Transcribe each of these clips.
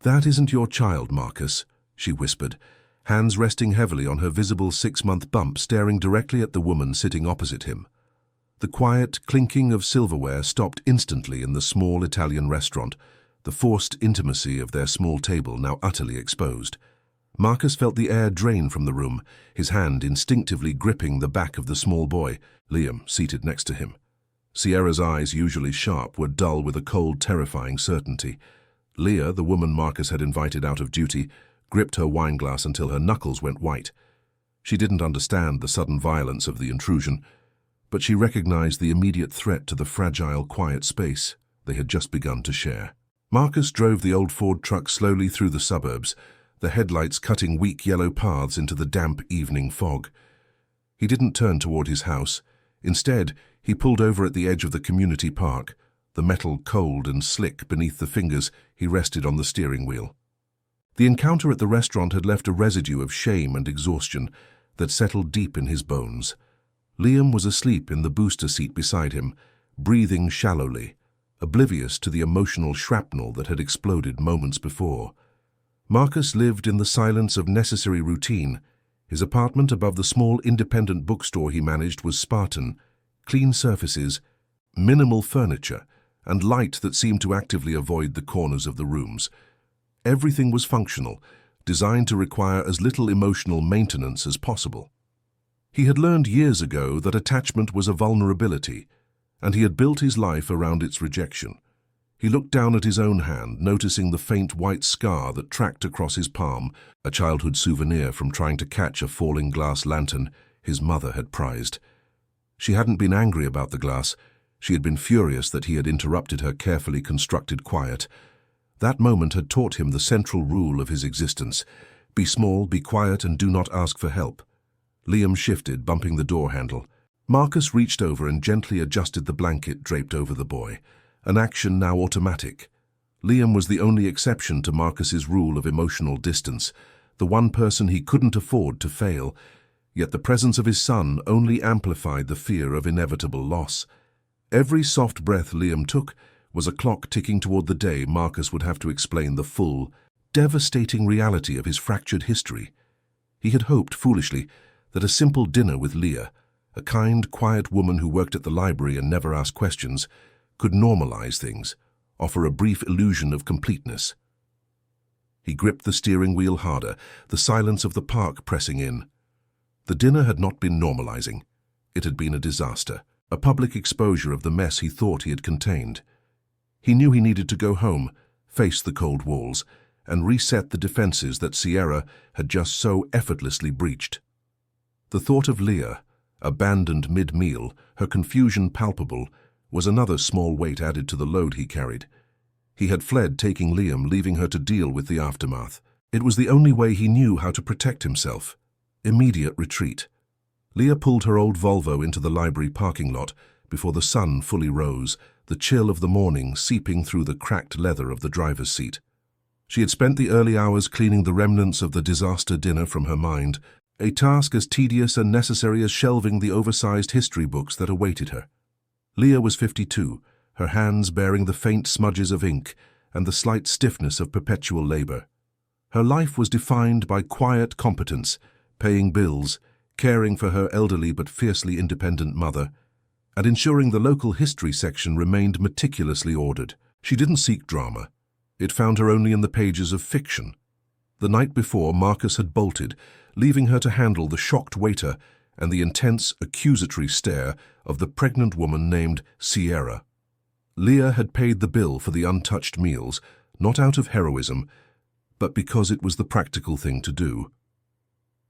"That isn't your child, Marcus," she whispered, hands resting heavily on her visible 6-month bump, staring directly at the woman sitting opposite him. The quiet clinking of silverware stopped instantly in the small Italian restaurant, the forced intimacy of their small table now utterly exposed. Marcus felt the air drain from the room, his hand instinctively gripping the back of the small boy, Liam, seated next to him. Sierra's eyes, usually sharp, were dull with a cold, terrifying certainty. Leah, the woman Marcus had invited out of duty, gripped her wineglass until her knuckles went white. She didn't understand the sudden violence of the intrusion, but she recognized the immediate threat to the fragile, quiet space they had just begun to share. Marcus drove the old Ford truck slowly through the suburbs, the headlights cutting weak yellow paths into the damp evening fog. He didn't turn toward his house. Instead, he pulled over at the edge of the community park, the metal cold and slick beneath the fingers he rested on the steering wheel. The encounter at the restaurant had left a residue of shame and exhaustion that settled deep in his bones. Liam was asleep in the booster seat beside him, breathing shallowly, oblivious to the emotional shrapnel that had exploded moments before. Marcus lived in the silence of necessary routine. His apartment above the small independent bookstore he managed was Spartan, clean surfaces, minimal furniture, and light that seemed to actively avoid the corners of the rooms. Everything was functional, designed to require as little emotional maintenance as possible. He had learned years ago that attachment was a vulnerability, and he had built his life around its rejection. He looked down at his own hand, noticing the faint white scar that tracked across his palm, a childhood souvenir from trying to catch a falling glass lantern his mother had prized. She hadn't been angry about the glass. She had been furious that he had interrupted her carefully constructed quiet. That moment had taught him the central rule of his existence: be small, be quiet, and do not ask for help. Liam shifted, bumping the door handle. Marcus reached over and gently adjusted the blanket draped over the boy, an action now automatic. Liam was the only exception to Marcus's rule of emotional distance, the one person he couldn't afford to fail, yet the presence of his son only amplified the fear of inevitable loss. Every soft breath Liam took was a clock ticking toward the day Marcus would have to explain the full, devastating reality of his fractured history. He had hoped, foolishly, that a simple dinner with Leah, a kind, quiet woman who worked at the library and never asked questions, could normalize things, offer a brief illusion of completeness. He gripped the steering wheel harder, the silence of the park pressing in. The dinner had not been normalizing. It had been a disaster, a public exposure of the mess he thought he had contained. He knew he needed to go home, face the cold walls, and reset the defenses that Sierra had just so effortlessly breached. The thought of Leah, abandoned mid-meal, her confusion palpable, was another small weight added to the load he carried. He had fled, taking Liam, leaving her to deal with the aftermath. It was the only way he knew how to protect himself. Immediate retreat. Leah pulled her old Volvo into the library parking lot before the sun fully rose, the chill of the morning seeping through the cracked leather of the driver's seat. She had spent the early hours cleaning the remnants of the disaster dinner from her mind, a task as tedious and necessary as shelving the oversized history books that awaited her. Leah was 52, her hands bearing the faint smudges of ink and the slight stiffness of perpetual labor. Her life was defined by quiet competence, paying bills, caring for her elderly but fiercely independent mother, and ensuring the local history section remained meticulously ordered. She didn't seek drama. It found her only in the pages of fiction. The night before, Marcus had bolted, leaving her to handle the shocked waiter and the intense, accusatory stare of the pregnant woman named Sierra. Leah had paid the bill for the untouched meals, not out of heroism, but because it was the practical thing to do.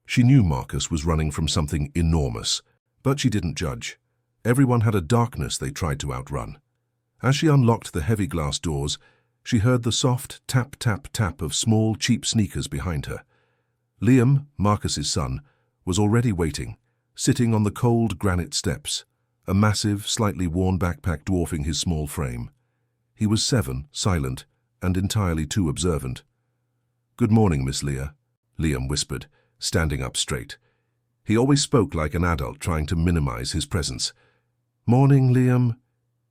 She knew Marcus was running from something enormous, but she didn't judge. Everyone had a darkness they tried to outrun. As she unlocked the heavy glass doors, she heard the soft tap-tap-tap of small, cheap sneakers behind her. Liam, Marcus's son, was already waiting, sitting on the cold granite steps, a massive, slightly worn backpack dwarfing his small frame. He was 7, silent, and entirely too observant. "Good morning, Miss Leah," Liam whispered, standing up straight. He always spoke like an adult, trying to minimize his presence. "Morning, Liam.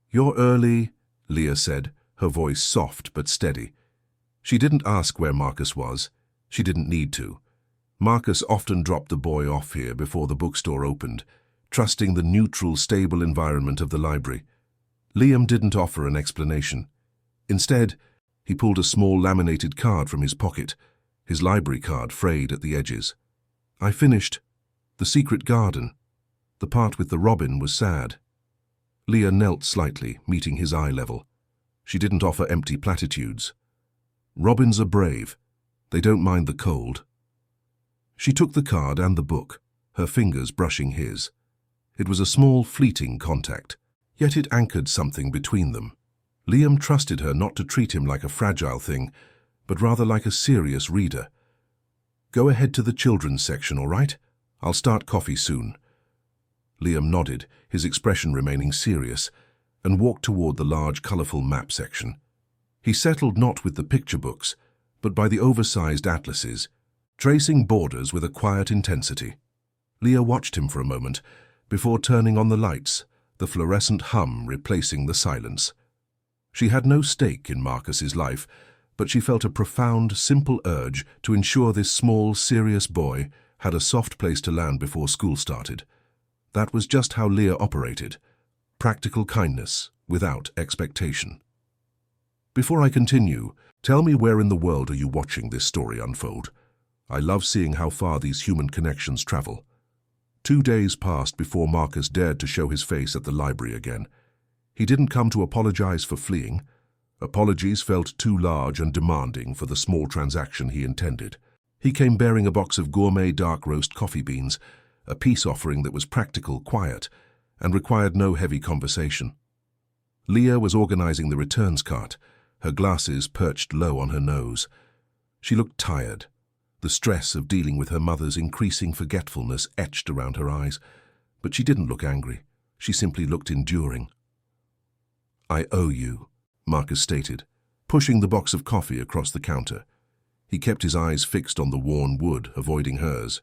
You're early," Leah said, her voice soft but steady. She didn't ask where Marcus was. She didn't need to. Marcus often dropped the boy off here before the bookstore opened, trusting the neutral, stable environment of the library. Liam didn't offer an explanation. Instead, he pulled a small laminated card from his pocket, his library card frayed at the edges. I finished. The Secret Garden. The part with the robin was sad. Leah knelt slightly, meeting his eye level. She didn't offer empty platitudes. Robins are brave. They don't mind the cold. She took the card and the book, her fingers brushing his. It was a small, fleeting contact, yet it anchored something between them. Liam trusted her not to treat him like a fragile thing, but rather like a serious reader. Go ahead to the children's section, all right? I'll start coffee soon. Liam nodded, his expression remaining serious, and walked toward the large, colourful map section. He settled not with the picture books, but by the oversized atlases, tracing borders with a quiet intensity. Leah watched him for a moment, before turning on the lights, the fluorescent hum replacing the silence. She had no stake in Marcus's life, but she felt a profound, simple urge to ensure this small, serious boy had a soft place to land before school started. That was just how Leah operated. Practical kindness, without expectation. Before I continue, tell me where in the world are you watching this story unfold? I love seeing how far these human connections travel. 2 days passed before Marcus dared to show his face at the library again. He didn't come to apologize for fleeing. Apologies felt too large and demanding for the small transaction he intended. He came bearing a box of gourmet dark roast coffee beans, a peace offering that was practical, quiet, and required no heavy conversation. Leah was organizing the returns cart, her glasses perched low on her nose. She looked tired. The stress of dealing with her mother's increasing forgetfulness etched around her eyes, but she didn't look angry. She simply looked enduring. I owe you, Marcus stated, pushing the box of coffee across the counter. He kept his eyes fixed on the worn wood, avoiding hers.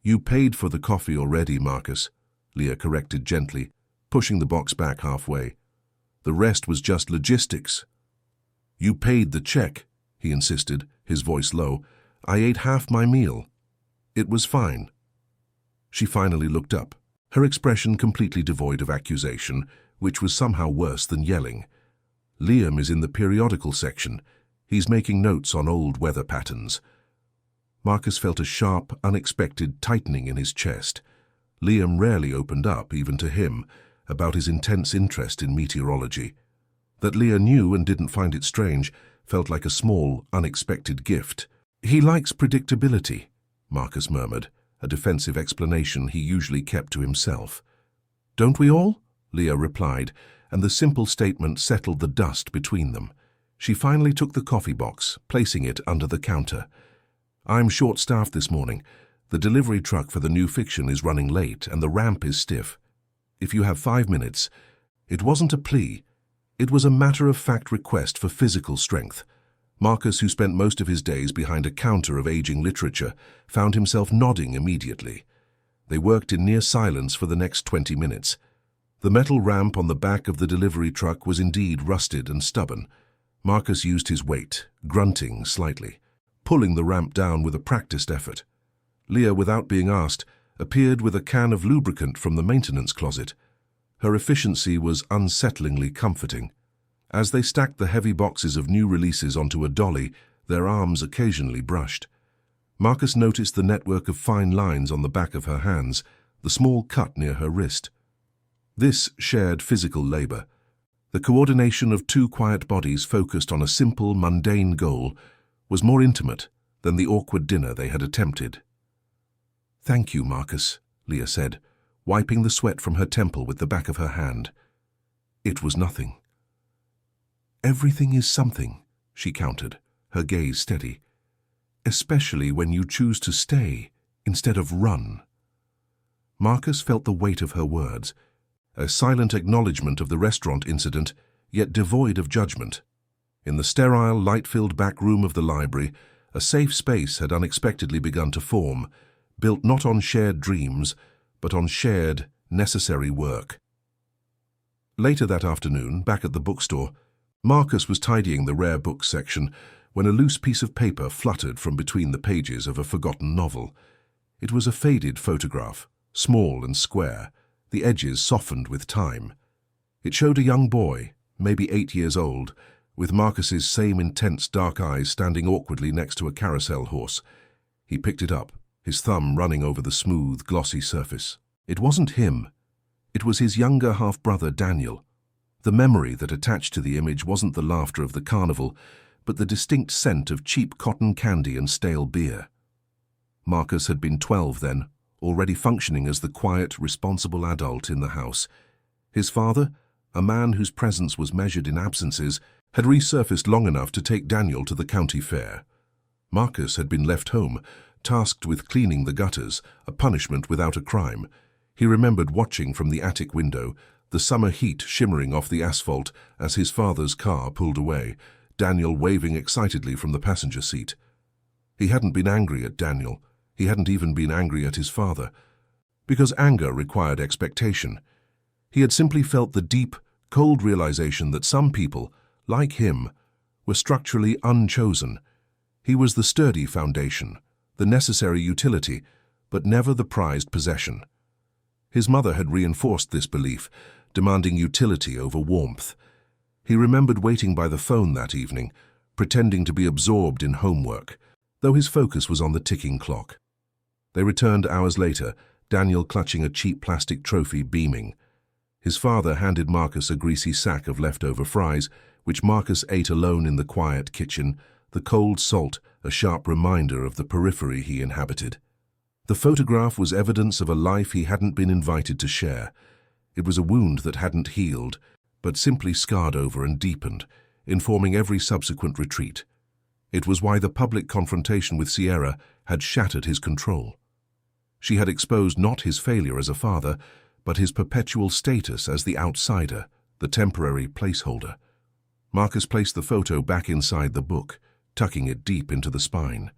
You paid for the coffee already, Marcus, Leah corrected gently, pushing the box back halfway. The rest was just logistics. You paid the check, he insisted, his voice low. I ate half my meal. It was fine. She finally looked up, her expression completely devoid of accusation, which was somehow worse than yelling. Liam is in the periodical section. He's making notes on old weather patterns. Marcus felt a sharp, unexpected tightening in his chest. Liam rarely opened up, even to him, about his intense interest in meteorology. That Leah knew and didn't find it strange felt like a small, unexpected gift. He likes predictability, Marcus murmured, a defensive explanation he usually kept to himself. Don't we all? Leah replied, and the simple statement settled the dust between them. She finally took the coffee box, placing it under the counter. I'm short-staffed this morning. The delivery truck for the new fiction is running late and the ramp is stiff. If you have 5 minutes, it wasn't a plea. It was a matter-of-fact request for physical strength. Marcus, who spent most of his days behind a counter of aging literature, found himself nodding immediately. They worked in near silence for the next 20 minutes. The metal ramp on the back of the delivery truck was indeed rusted and stubborn. Marcus used his weight, grunting slightly, pulling the ramp down with a practiced effort. Leah, without being asked, appeared with a can of lubricant from the maintenance closet. Her efficiency was unsettlingly comforting. As they stacked the heavy boxes of new releases onto a dolly, their arms occasionally brushed. Marcus noticed the network of fine lines on the back of her hands, the small cut near her wrist. This shared physical labor, the coordination of two quiet bodies focused on a simple, mundane goal, was more intimate than the awkward dinner they had attempted. Thank you, Marcus, Leah said, wiping the sweat from her temple with the back of her hand. It was nothing. Everything is something, she countered, her gaze steady. Especially when you choose to stay instead of run. Marcus felt the weight of her words, a silent acknowledgement of the restaurant incident, yet devoid of judgment. In the sterile, light-filled back room of the library, a safe space had unexpectedly begun to form, built not on shared dreams, but on shared, necessary work. Later that afternoon, back at the bookstore, Marcus was tidying the rare books section when a loose piece of paper fluttered from between the pages of a forgotten novel. It was a faded photograph, small and square, the edges softened with time. It showed a young boy, maybe 8 years old, with Marcus's same intense dark eyes standing awkwardly next to a carousel horse. He picked it up, his thumb running over the smooth, glossy surface. It wasn't him. It was his younger half-brother Daniel. The memory that attached to the image wasn't the laughter of the carnival, but the distinct scent of cheap cotton candy and stale beer. Marcus had been 12 then, already functioning as the quiet, responsible adult in the house. His father, a man whose presence was measured in absences, had resurfaced long enough to take Daniel to the county fair. Marcus had been left home, tasked with cleaning the gutters, a punishment without a crime. He remembered watching from the attic window, the summer heat shimmering off the asphalt as his father's car pulled away, Daniel waving excitedly from the passenger seat. He hadn't been angry at Daniel. He hadn't even been angry at his father, because anger required expectation. He had simply felt the deep, cold realization that some people, like him, were structurally unchosen. He was the sturdy foundation, the necessary utility, but never the prized possession. His mother had reinforced this belief, demanding utility over warmth. He remembered waiting by the phone that evening, pretending to be absorbed in homework, though his focus was on the ticking clock. They returned hours later, Daniel clutching a cheap plastic trophy, beaming. His father handed Marcus a greasy sack of leftover fries, which Marcus ate alone in the quiet kitchen, the cold salt a sharp reminder of the periphery he inhabited. The photograph was evidence of a life he hadn't been invited to share. It was a wound that hadn't healed, but simply scarred over and deepened, informing every subsequent retreat. It was why the public confrontation with Sierra had shattered his control. She had exposed not his failure as a father, but his perpetual status as the outsider, the temporary placeholder. Marcus placed the photo back inside the book, tucking it deep into the spine.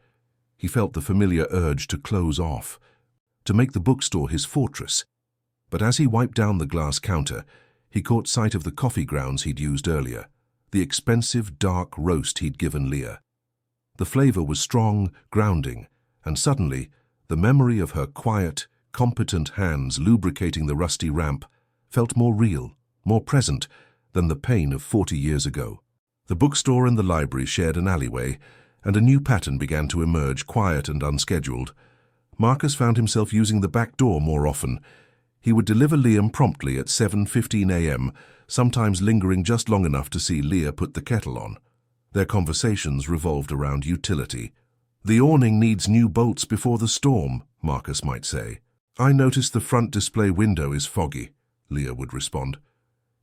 He felt the familiar urge to close off, to make the bookstore his fortress. But as he wiped down the glass counter, he caught sight of the coffee grounds he'd used earlier, the expensive dark roast he'd given Leah. The flavor was strong, grounding, and suddenly, the memory of her quiet, competent hands lubricating the rusty ramp felt more real, more present than the pain of 40 years ago. The bookstore and the library shared an alleyway, and a new pattern began to emerge, quiet and unscheduled. Marcus found himself using the back door more often. He would deliver Liam promptly at 7:15 a.m., sometimes lingering just long enough to see Leah put the kettle on. Their conversations revolved around utility. "The awning needs new bolts before the storm," Marcus might say. "I noticed the front display window is foggy," Leah would respond.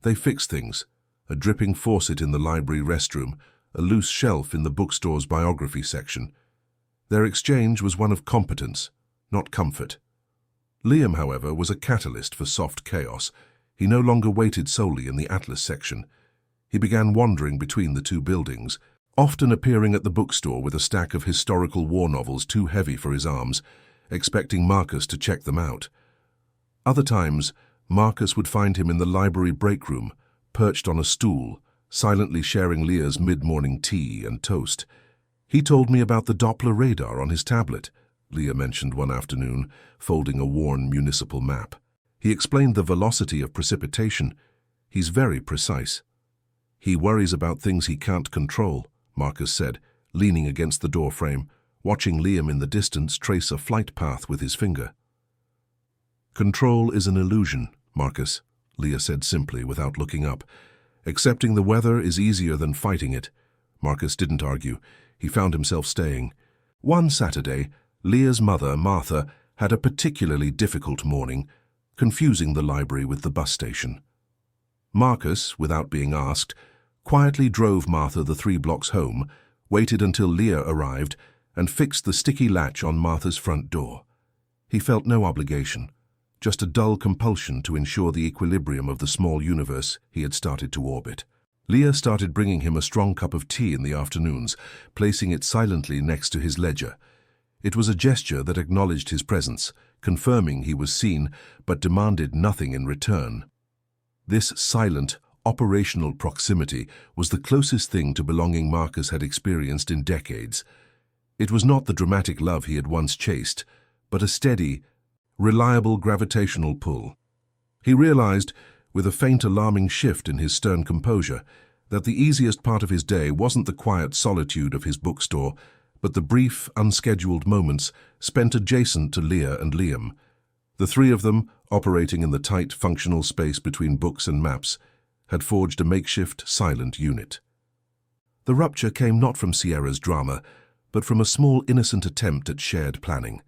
They fixed things, a dripping faucet in the library restroom, a loose shelf in the bookstore's biography section. Their exchange was one of competence, not comfort. Liam, however, was a catalyst for soft chaos. He no longer waited solely in the Atlas section. He began wandering between the two buildings, often appearing at the bookstore with a stack of historical war novels too heavy for his arms, expecting Marcus to check them out. Other times, Marcus would find him in the library break room, perched on a stool, silently sharing Leah's mid-morning tea and toast. "He told me about the Doppler radar on his tablet," Leah mentioned one afternoon, folding a worn municipal map. "He explained the velocity of precipitation. He's very precise." "He worries about things he can't control," Marcus said, leaning against the door frame, watching Liam in the distance trace a flight path with his finger. "Control is an illusion, Marcus," Leah said simply without looking up. "Accepting the weather is easier than fighting it." Marcus didn't argue. He found himself staying. One Saturday, Leah's mother, Martha, had a particularly difficult morning, confusing the library with the bus station. Marcus, without being asked, quietly drove Martha the 3 blocks home, waited until Leah arrived, and fixed the sticky latch on Martha's front door. He felt no obligation, just a dull compulsion to ensure the equilibrium of the small universe he had started to orbit. Leah started bringing him a strong cup of tea in the afternoons, placing it silently next to his ledger. It was a gesture that acknowledged his presence, confirming he was seen, but demanded nothing in return. This silent, operational proximity was the closest thing to belonging Marcus had experienced in decades. It was not the dramatic love he had once chased, but a steady, reliable gravitational pull. He realized, with a faint alarming shift in his stern composure, that the easiest part of his day wasn't the quiet solitude of his bookstore, but the brief, unscheduled moments spent adjacent to Leah and Liam. The three of them, operating in the tight, functional space between books and maps, had forged a makeshift, silent unit. The rupture came not from Sierra's drama, but from a small, innocent attempt at shared planning.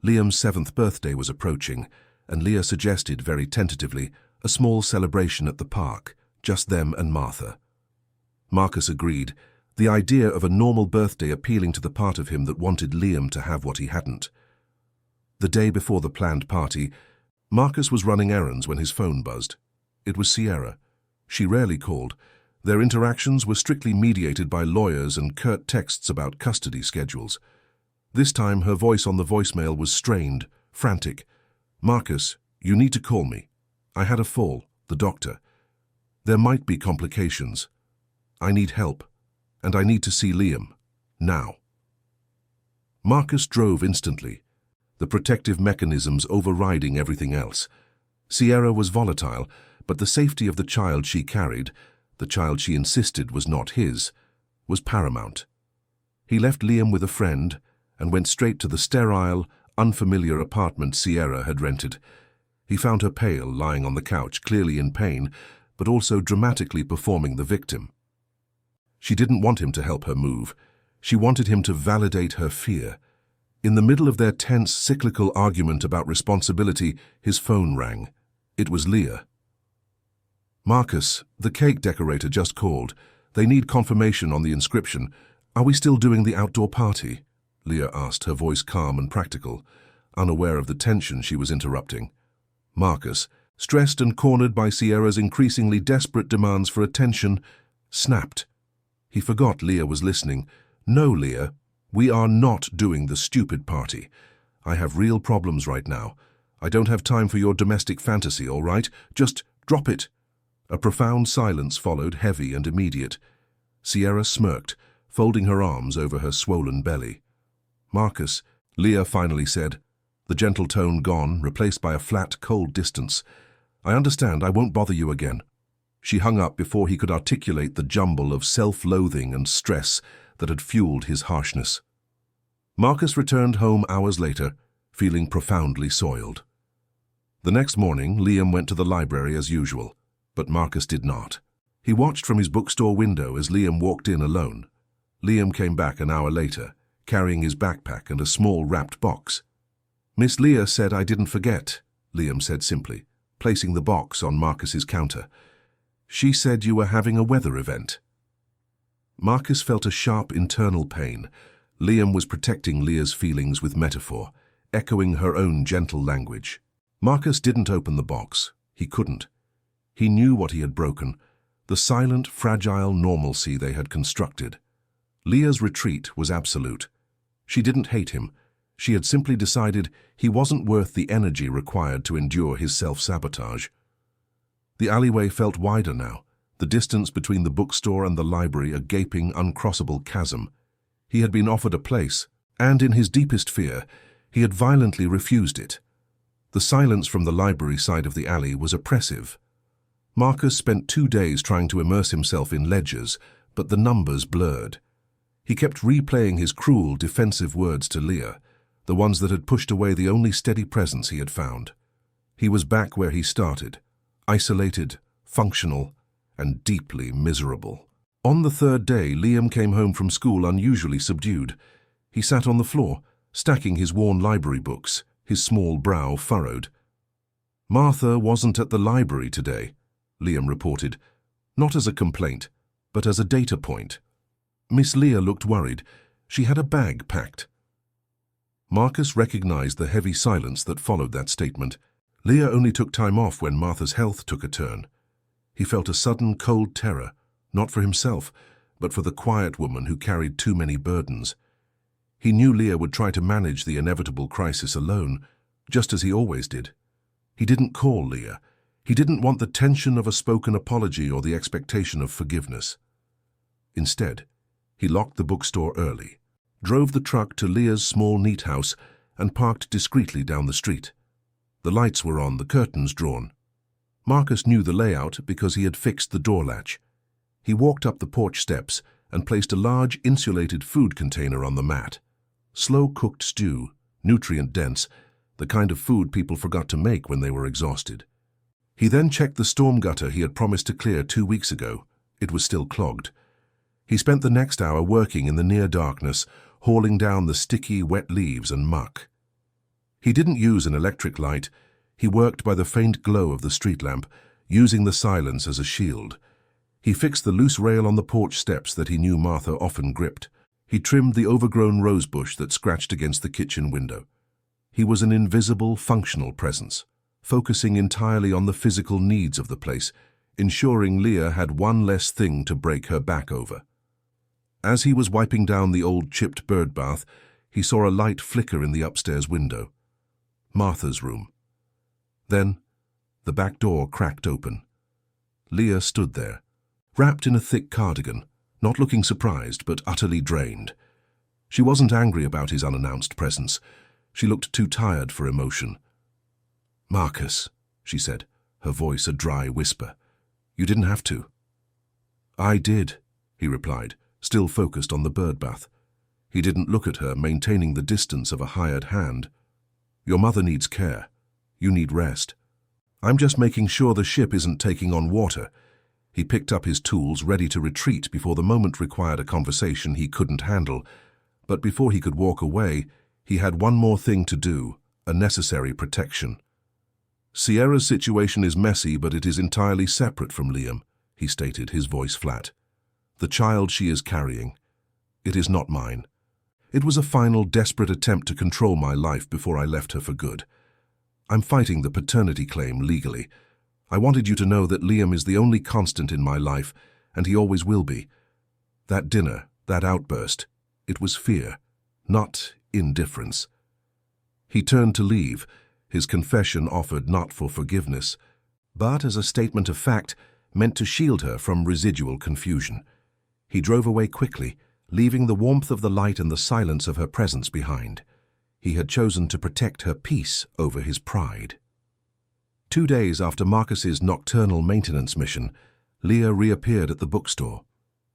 Liam's 7th birthday was approaching, and Leah suggested, very tentatively, a small celebration at the park, just them and Martha. Marcus agreed, the idea of a normal birthday appealing to the part of him that wanted Liam to have what he hadn't. The day before the planned party, Marcus was running errands when his phone buzzed. It was Sierra. She rarely called. Their interactions were strictly mediated by lawyers and curt texts about custody schedules. This time her voice on the voicemail was strained, frantic. "Marcus, you need to call me. I had a fall, the doctor. There might be complications. I need help, and I need to see Liam. Now." Marcus drove instantly, the protective mechanisms overriding everything else. Sierra was volatile, but the safety of the child she carried, the child she insisted was not his, was paramount. He left Liam with a friend and went straight to the sterile, unfamiliar apartment Sierra had rented. He found her pale, lying on the couch, clearly in pain, but also dramatically performing the victim. She didn't want him to help her move. She wanted him to validate her fear. In the middle of their tense, cyclical argument about responsibility, his phone rang. It was Leah. "Marcus, the cake decorator just called. They need confirmation on the inscription. Are we still doing the outdoor party?" Leah asked, her voice calm and practical, unaware of the tension she was interrupting. Marcus, stressed and cornered by Sierra's increasingly desperate demands for attention, snapped. He forgot Leah was listening. "No, Leah, we are not doing the stupid party. I have real problems right now. I don't have time for your domestic fantasy, all right? Just drop it." A profound silence followed, heavy and immediate. Sierra smirked, folding her arms over her swollen belly. "Marcus," Leah finally said, the gentle tone gone, replaced by a flat, cold distance. "I understand, I won't bother you again." She hung up before he could articulate the jumble of self-loathing and stress that had fueled his harshness. Marcus returned home hours later, feeling profoundly soiled. The next morning, Liam went to the library as usual, but Marcus did not. He watched from his bookstore window as Liam walked in alone. Liam came back an hour later, carrying his backpack and a small wrapped box. "Miss Leah said I didn't forget," Liam said simply, placing the box on Marcus's counter. "She said you were having a weather event." Marcus felt a sharp internal pain. Liam was protecting Leah's feelings with metaphor, echoing her own gentle language. Marcus didn't open the box. He couldn't. He knew what he had broken, the silent, fragile normalcy they had constructed. Leah's retreat was absolute. She didn't hate him. She had simply decided he wasn't worth the energy required to endure his self-sabotage. The alleyway felt wider now, the distance between the bookstore and the library a gaping, uncrossable chasm. He had been offered a place, and in his deepest fear, he had violently refused it. The silence from the library side of the alley was oppressive. Marcus spent 2 days trying to immerse himself in ledgers, but the numbers blurred. He kept replaying his cruel, defensive words to Leah, the ones that had pushed away the only steady presence he had found. He was back where he started, isolated, functional, and deeply miserable. On the 3rd day, Liam came home from school unusually subdued. He sat on the floor, stacking his worn library books, his small brow furrowed. "Martha wasn't at the library today," Liam reported, not as a complaint, but as a data point. Miss Leah looked worried. She had a bag packed. Marcus recognized the heavy silence that followed that statement. Leah only took time off when Martha's health took a turn. He felt a sudden cold terror, not for himself, but for the quiet woman who carried too many burdens. He knew Leah would try to manage the inevitable crisis alone, just as he always did. He didn't call Leah. He didn't want the tension of a spoken apology or the expectation of forgiveness. Instead, he locked the bookstore early, drove the truck to Leah's small neat house, and parked discreetly down the street. The lights were on, the curtains drawn. Marcus knew the layout because he had fixed the door latch. He walked up the porch steps and placed a large insulated food container on the mat. Slow-cooked stew, nutrient-dense, the kind of food people forgot to make when they were exhausted. He then checked the storm gutter he had promised to clear 2 weeks ago. It was still clogged. He spent the next hour working in the near darkness, hauling down the sticky, wet leaves and muck. He didn't use an electric light. He worked by the faint glow of the street lamp, using the silence as a shield. He fixed the loose rail on the porch steps that he knew Martha often gripped. He trimmed the overgrown rosebush that scratched against the kitchen window. He was an invisible, functional presence, focusing entirely on the physical needs of the place, ensuring Leah had one less thing to break her back over. As he was wiping down the old chipped bird bath, he saw a light flicker in the upstairs window. Martha's room. Then, the back door cracked open. Leah stood there, wrapped in a thick cardigan, not looking surprised but utterly drained. She wasn't angry about his unannounced presence. She looked too tired for emotion. "Marcus," she said, her voice a dry whisper. "You didn't have to." "I did," he replied, still focused on the birdbath. He didn't look at her, maintaining the distance of a hired hand. "Your mother needs care. You need rest. I'm just making sure the ship isn't taking on water." He picked up his tools, ready to retreat before the moment required a conversation he couldn't handle. But before he could walk away, he had one more thing to do, a necessary protection. "Sierra's situation is messy, but it is entirely separate from Liam," he stated, his voice flat. "The child she is carrying. It is not mine. It was a final, desperate attempt to control my life before I left her for good. I'm fighting the paternity claim legally. I wanted you to know that Liam is the only constant in my life, and he always will be. That dinner, that outburst, it was fear, not indifference." He turned to leave, his confession offered not for forgiveness, but as a statement of fact, meant to shield her from residual confusion. He drove away quickly, leaving the warmth of the light and the silence of her presence behind. He had chosen to protect her peace over his pride. 2 days after Marcus's nocturnal maintenance mission, Leah reappeared at the bookstore.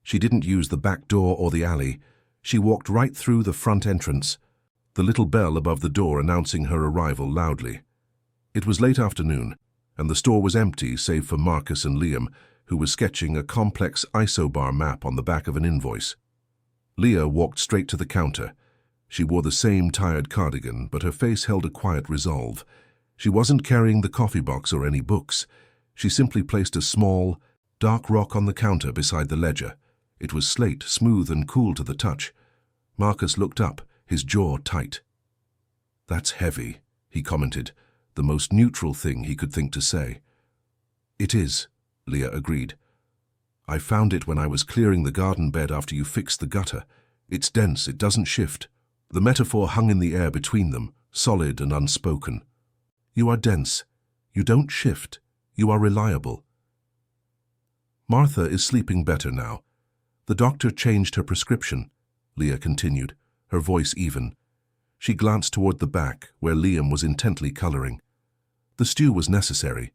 She didn't use the back door or the alley. She walked right through the front entrance, the little bell above the door announcing her arrival loudly. It was late afternoon, and the store was empty save for Marcus and Liam, who were sketching a complex isobar map on the back of an invoice. Leah walked straight to the counter. She wore the same tired cardigan, but her face held a quiet resolve. She wasn't carrying the coffee box or any books. She simply placed a small, dark rock on the counter beside the ledger. It was slate, smooth and cool to the touch. Marcus looked up, his jaw tight. "That's heavy," he commented, the most neutral thing he could think to say. "It is," Leah agreed. "I found it when I was clearing the garden bed after you fixed the gutter. It's dense, it doesn't shift." The metaphor hung in the air between them, solid and unspoken. "You are dense. You don't shift. You are reliable." "Martha is sleeping better now. The doctor changed her prescription," Leah continued, her voice even. She glanced toward the back, where Liam was intently coloring. "The stew was necessary.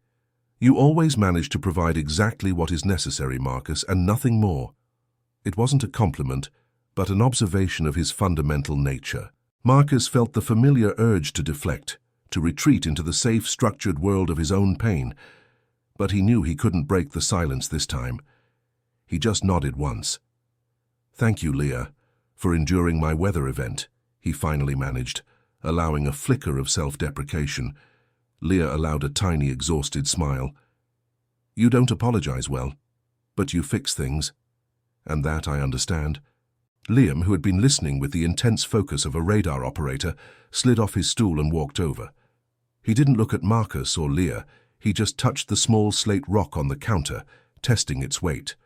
You always manage to provide exactly what is necessary, Marcus, and nothing more." It wasn't a compliment, but an observation of his fundamental nature. Marcus felt the familiar urge to deflect, to retreat into the safe, structured world of his own pain, but he knew he couldn't break the silence this time. He just nodded once. "Thank you, Leah, for enduring my weather event," he finally managed, allowing a flicker of self-deprecation. Leah allowed a tiny, exhausted smile. "You don't apologize well, but you fix things. And that I understand." Liam, who had been listening with the intense focus of a radar operator, slid off his stool and walked over. He didn't look at Marcus or Leah. He just touched the small slate rock on the counter, testing its weight.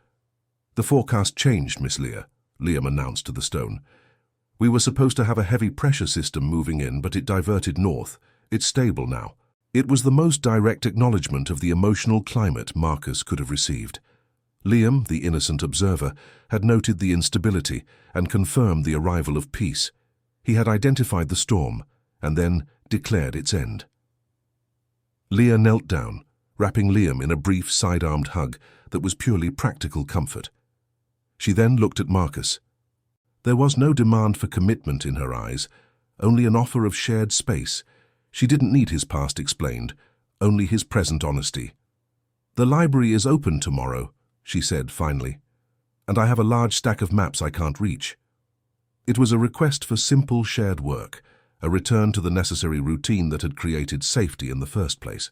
"The forecast changed, Miss Leah," Liam announced to the stone. "We were supposed to have a heavy pressure system moving in, but it diverted north. It's stable now." It was the most direct acknowledgement of the emotional climate Marcus could have received. Liam, the innocent observer, had noted the instability and confirmed the arrival of peace. He had identified the storm and then declared its end. Leah knelt down, wrapping Liam in a brief side-armed hug that was purely practical comfort. She then looked at Marcus. There was no demand for commitment in her eyes, only an offer of shared space. She didn't need his past explained, only his present honesty. "The library is open tomorrow," she said finally, "and I have a large stack of maps I can't reach." It was a request for simple shared work, a return to the necessary routine that had created safety in the first place.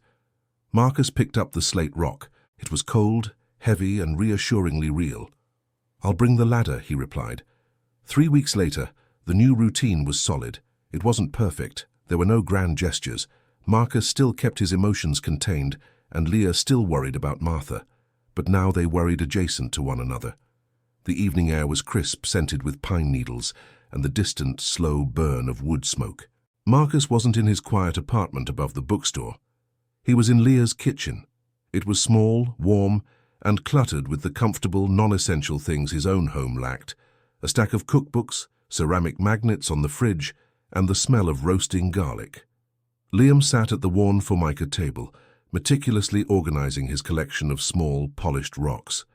Marcus picked up the slate rock. It was cold, heavy, and reassuringly real. "I'll bring the ladder," he replied. 3 weeks later, the new routine was solid. It wasn't perfect. There were no grand gestures. Marcus still kept his emotions contained, and Leah still worried about Martha. But now they worried adjacent to one another. The evening air was crisp, scented with pine needles, and the distant, slow burn of wood smoke. Marcus wasn't in his quiet apartment above the bookstore. He was in Leah's kitchen. It was small, warm, and cluttered with the comfortable, non-essential things his own home lacked. A stack of cookbooks, ceramic magnets on the fridge, and the smell of roasting garlic. Liam sat at the worn formica table, meticulously organizing his collection of small, polished rocks.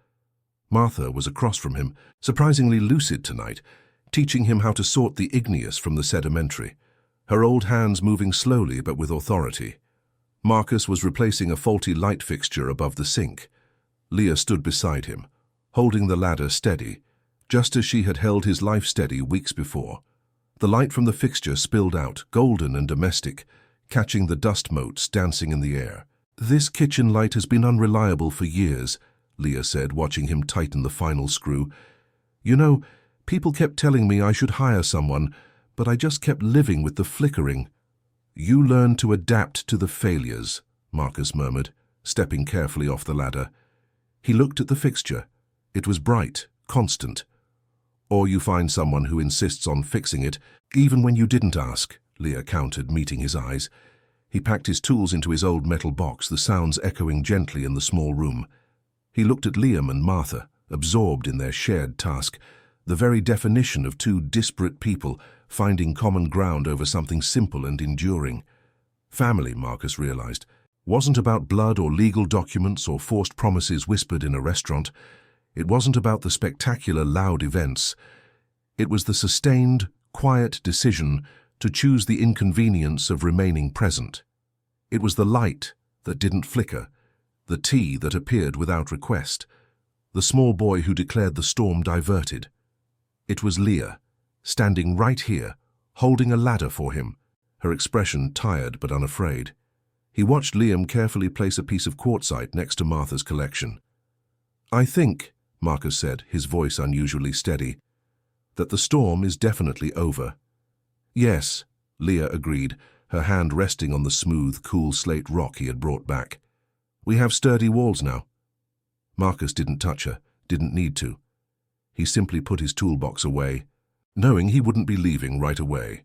Martha was across from him, surprisingly lucid tonight, teaching him how to sort the igneous from the sedimentary, her old hands moving slowly but with authority. Marcus was replacing a faulty light fixture above the sink. Leah stood beside him, holding the ladder steady, just as she had held his life steady weeks before. The light from the fixture spilled out, golden and domestic, catching the dust motes dancing in the air. "This kitchen light has been unreliable for years," Leah said, watching him tighten the final screw. "You know, people kept telling me I should hire someone, but I just kept living with the flickering." "You learn to adapt to the failures," Marcus murmured, stepping carefully off the ladder. He looked at the fixture. It was bright, constant. "Or you find someone who insists on fixing it, even when you didn't ask," Leah countered, meeting his eyes. He packed his tools into his old metal box, the sounds echoing gently in the small room. He looked at Liam and Martha, absorbed in their shared task, the very definition of two disparate people finding common ground over something simple and enduring. Family, Marcus realized, wasn't about blood or legal documents or forced promises whispered in a restaurant. It wasn't about the spectacular, loud events. It was the sustained, quiet decision to choose the inconvenience of remaining present. It was the light that didn't flicker, the tea that appeared without request, the small boy who declared the storm diverted. It was Leah, standing right here, holding a ladder for him, her expression tired but unafraid. He watched Liam carefully place a piece of quartzite next to Martha's collection. "I think," Marcus said, his voice unusually steady, "that the storm is definitely over." "Yes," Leah agreed, her hand resting on the smooth, cool slate rock he had brought back. "We have sturdy walls now." Marcus didn't touch her, didn't need to. He simply put his toolbox away, knowing he wouldn't be leaving right away.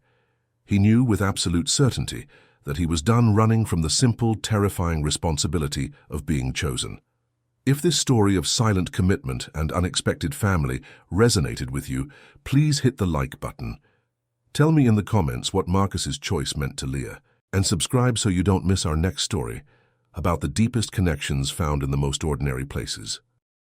He knew with absolute certainty that he was done running from the simple, terrifying responsibility of being chosen. If this story of silent commitment and unexpected family resonated with you, please hit the like button. Tell me in the comments what Marcus's choice meant to Leah, and subscribe so you don't miss our next story about the deepest connections found in the most ordinary places.